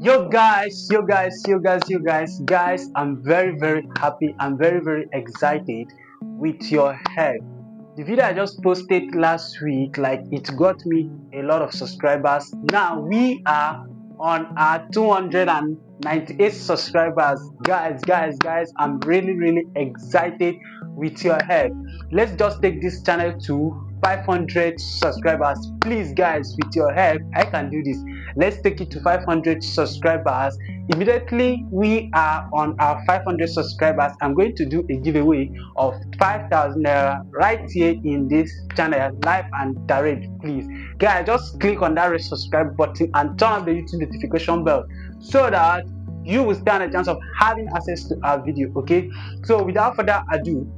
Guys, I'm very happy. I'm very excited with your help. The video I just posted last week, like, it got me a lot of subscribers. Now we are on our 298 subscribers. Guys, I'm really excited with your help. Let's just take this channel to 500 subscribers. Please, guys, with your help, I can do this. Let's take it to 500 subscribers. Immediately we are on our 500 subscribers, I'm going to do a giveaway of 5,000 naira right here in this channel, live and direct. Please, guys, just click on that red subscribe button and turn on the YouTube notification bell so that you will stand a chance of having access to our video. Okay, so without further ado,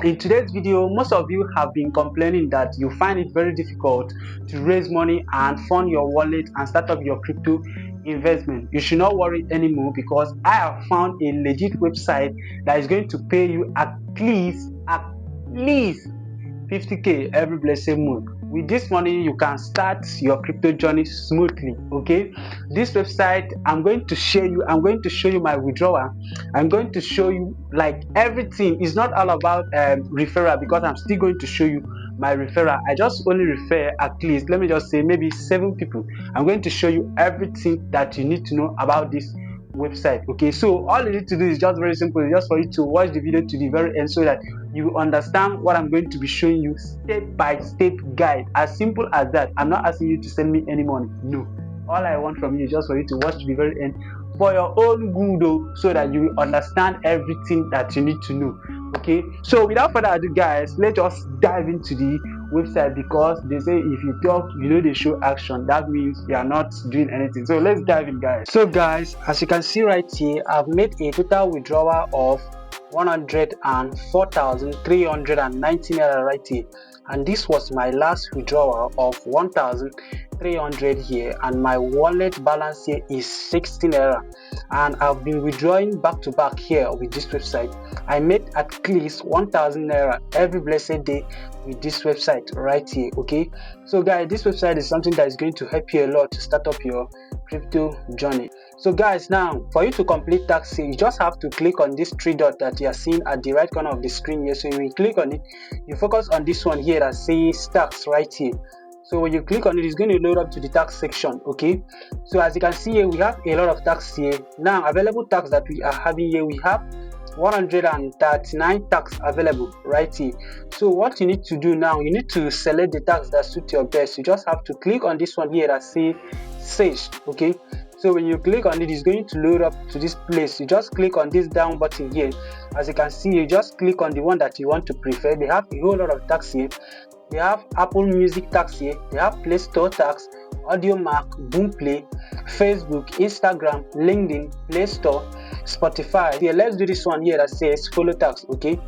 in today's video, most of you have been complaining that you find it very difficult to raise money and fund your wallet and start up your crypto investment. You should not worry anymore, because I have found a legit website that is going to pay you at least 50k every blessed month. With this money, you can start your crypto journey smoothly. Okay, this website, I'm going to show you my withdrawal. I'm going to show you like everything. It's not all about referral, because I'm still going to show you my referral. I just only refer at least, let me just say, maybe 7 people. I'm going to show you everything that you need to know about this website. Okay, so all you need to do is just very simple, just for you to watch the video to the very end so that you understand what I'm going to be showing you, step by step guide. As simple as that. I'm not asking you to send me any money. No, all I want from you is just for you to watch the very end for your own good, so that you will understand everything that you need to know. Okay, so without further ado, guys, let's just dive into the website, because they say if you talk, they show action. That means you are not doing anything. So let's dive in, guys. So guys, as you can see right here, I've made a total withdrawal of 104,390 naira right here, and this was my last withdrawal of 1,300 here, and my wallet balance here is 60 naira, and I've been withdrawing back to back here with this website. I made at least 1,000 naira every blessed day with this website right here. Okay, so guys, this website is something that is going to help you a lot to start up your crypto journey. So guys, now for you to complete tax here, you just have to click on this 3 dot that you are seeing at the right corner of the screen here. So you will click on it, you focus on this one here that says tax right here. So when you click on it, it's going to load up to the tax section. Okay, so as you can see here, we have a lot of tax here. Now available tax that we are having here, we have 139 tax available right here. So what you need to do now, you need to select the tax that suits your best. You just have to click on this one here that says search. Okay, so when you click on it, it's going to load up to this place. You just click on this down button here. As you can see, you just click on the one that you want to prefer. They have a whole lot of tax here. They have Apple Music tax here. They have Play Store tax, Audiomack, Boomplay, Facebook, Instagram, LinkedIn, Play Store, Spotify. Here, let's do this one here that says follow tax. Okay,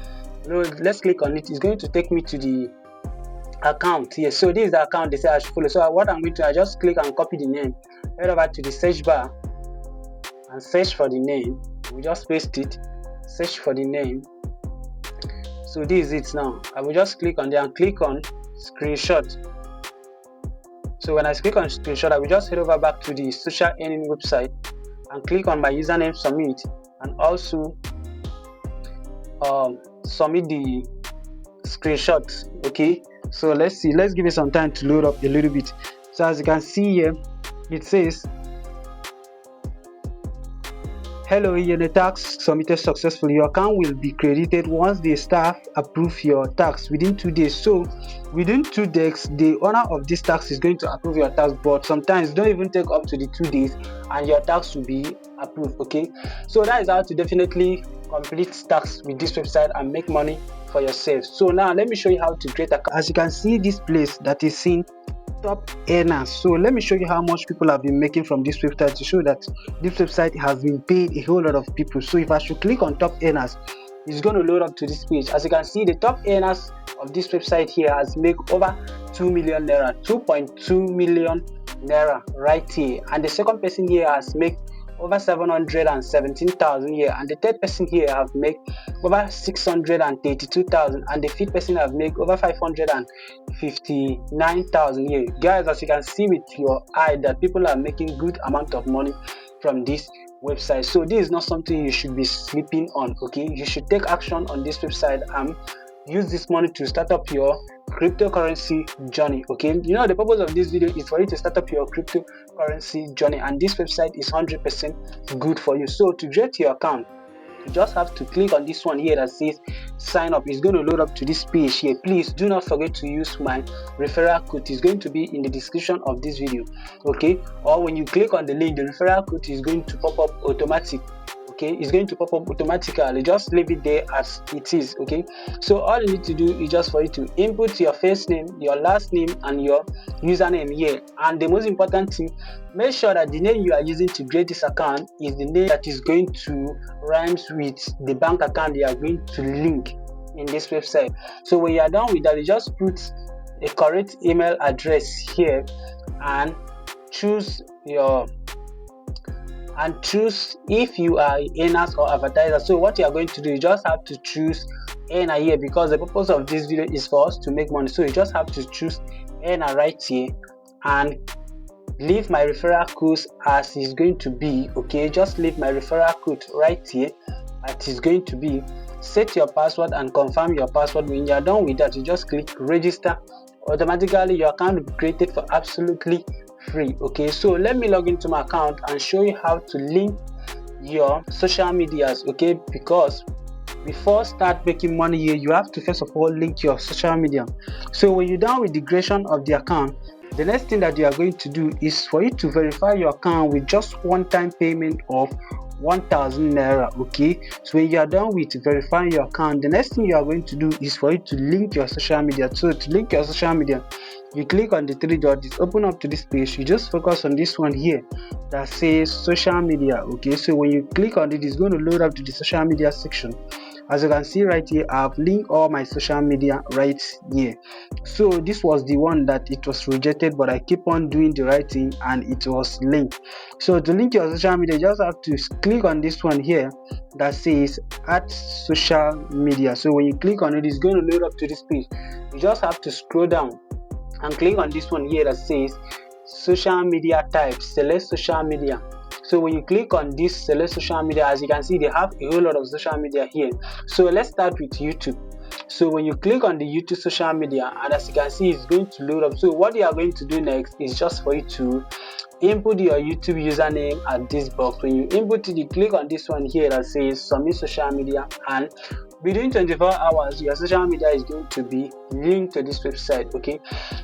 let's click on it. It's going to take me to the account here. So this is the account they say I should follow. So what I'm going to, I just click and copy the name, head over to the search bar and search for the name. We just paste it, search for the name. So this is it. Now I will just click on there and click on screenshot. So when I click on screenshot, I will just head over back to the social earning website and click on my username, submit, and also submit the screenshot. Okay, so let's see, let's give it some time to load up a little bit. So as you can see here, it says, hello, your tax submitted successfully. Your account will be credited once the staff approve your tax within 2 days. So within 2 days, the owner of this tax is going to approve your tax, but sometimes don't even take up to the 2 days and your tax will be approved. Okay, so that is how to definitely complete tax with this website and make money for yourself. So now let me show you how to create account. As you can see, this place that is seen top earners. So let me show you how much people have been making from this website to show that this website has been paid a whole lot of people. So if I should click on top earners, it's going to load up to this page. As you can see, the top earners of this website here has made over 2 million naira, 2.2 million naira right here, and the second person here has made over 717,000 here, and the third person here have made over 632,000, and the fifth person have made over 559,000 here. Guys, as you can see with your eye that people are making good amount of money from this website. So this is not something you should be sleeping on. Okay, you should take action on this website and use this money to start up your cryptocurrency journey. Okay, you know the purpose of this video is for you to start up your cryptocurrency journey, and this website is 100% good for you. So to create your account, you just have to click on this one here that says sign up. It's going to load up to this page here. Please do not forget to use my referral code. It's going to be in the description of this video. Okay, or when you click on the link, the referral code is going to pop up automatic. Okay, it's going to pop up automatically. Just leave it there as it is. Okay, so all you need to do is just for you to input your first name, your last name, and your username here. And the most important thing, make sure that the name you are using to create this account is the name that is going to rhymes with the bank account you are going to link in this website. So when you are done with that, you just put a correct email address here and choose if you are earners or advertiser. So what you are going to do, you just have to choose earner here, because the purpose of this video is for us to make money. So you just have to choose earner right here and leave my referral code as is going to be. Okay, just leave my referral code right here as is going to be. Set your password and confirm your password. When you are done with that, you just click register. Automatically your account will be created for absolutely free. Okay, so let me log into my account and show you how to link your social medias. Okay, because before start making money here, you have to first of all link your social media. So when you're done with the creation of the account, the next thing that you are going to do is for you to verify your account with just one-time payment of 1,000 naira. Okay, so when you are done with verifying your account, the next thing you are going to do is for you to link your social media. So to link your social media, you click on the three dots, it's open up to this page. You just focus on this one here that says social media. Okay, so when you click on it, it's going to load up to the social media section. As you can see right here, I've linked all my social media right here. So this was the one that it was rejected, but I keep on doing the right thing and it was linked. So to link your social media, you just have to click on this one here that says add social media. So when you click on it, it's going to load up to this page. You just have to scroll down and click on this one here that says social media types. Select social media. So when you click on this select social media, as you can see, they have a whole lot of social media here. So let's start with YouTube. So when you click on the YouTube social media, and as you can see, it's going to load up. So what you are going to do next is just for you to input your YouTube username at this box. When you input it, you click on this one here that says submit social media, and within 24 hours your social media is going to be linked to this website. Okay,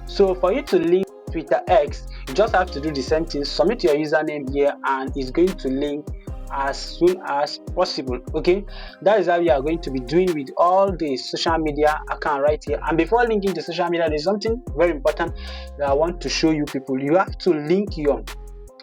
so for you to link Twitter X, you just have to do the same thing. Submit your username here and it's going to link as soon as possible. Okay, that is how you are going to be doing with all the social media account right here. And before linking the social media, there's something very important that I want to show you people. You have to link your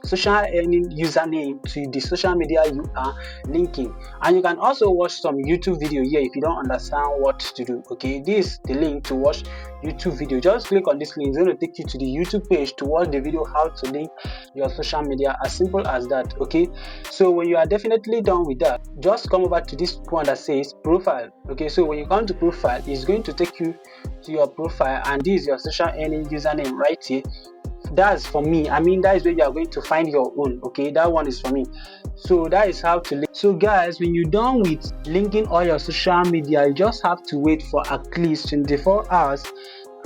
social earning username to the social media you are linking, and you can also watch some YouTube video here if you don't understand what to do. Okay, this is the link to watch YouTube video. Just click on this link, it's going to take you to the YouTube page to watch the video how to link your social media. As simple as that. Okay, so when you are definitely done with that, just come over to this one that says profile. Okay, so when you come to profile, it's going to take you to your profile, and this is your social earning username right here. That's for me. I mean, that is where you are going to find your own. Okay, that one is for me. So that is how to link. So guys, when you're done with linking all your social media, you just have to wait for at least 24 hours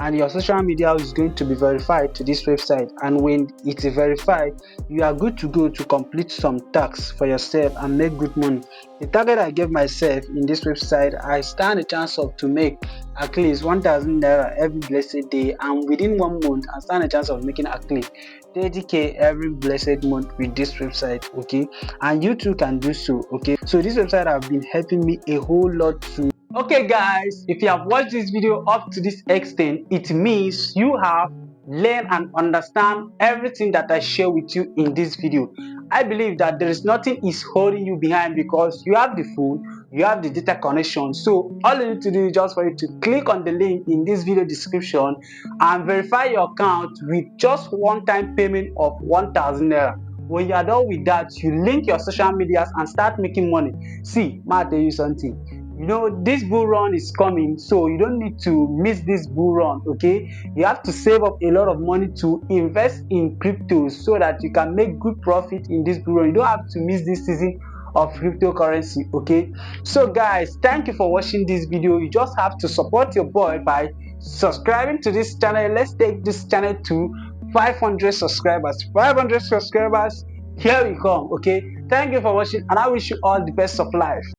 and your social media is going to be verified to this website. And when it's verified, you are good to go to complete some tasks for yourself and make good money. The target I gave myself in this website, I stand a chance of to make at least 1,000 naira every blessed day, and within 1 month I stand a chance of making at least 30k every blessed month with this website. Okay, and you too can do so. Okay, so this website have been helping me a whole lot too. Okay guys, if you have watched this video up to this extent, it means you have learned and understand everything that I share with you in this video. I believe that there is nothing is holding you behind, because you have the phone, you have the data connection. So all you need to do is just for you to click on the link in this video description and verify your account with just one-time payment of 1,000 naira. When you are done with that, you link your social medias and start making money. See, I'll tell you something. you know this bull run is coming, so you don't need to miss this bull run. Okay, you have to save up a lot of money to invest in cryptos so that you can make good profit in this bull run. You don't have to miss this season of cryptocurrency. Okay, so guys, thank you for watching this video. You just have to support your boy by subscribing to this channel. Let's take this channel to 500 subscribers. 500 subscribers, here we come. Okay, thank you for watching, and I wish you all the best of life.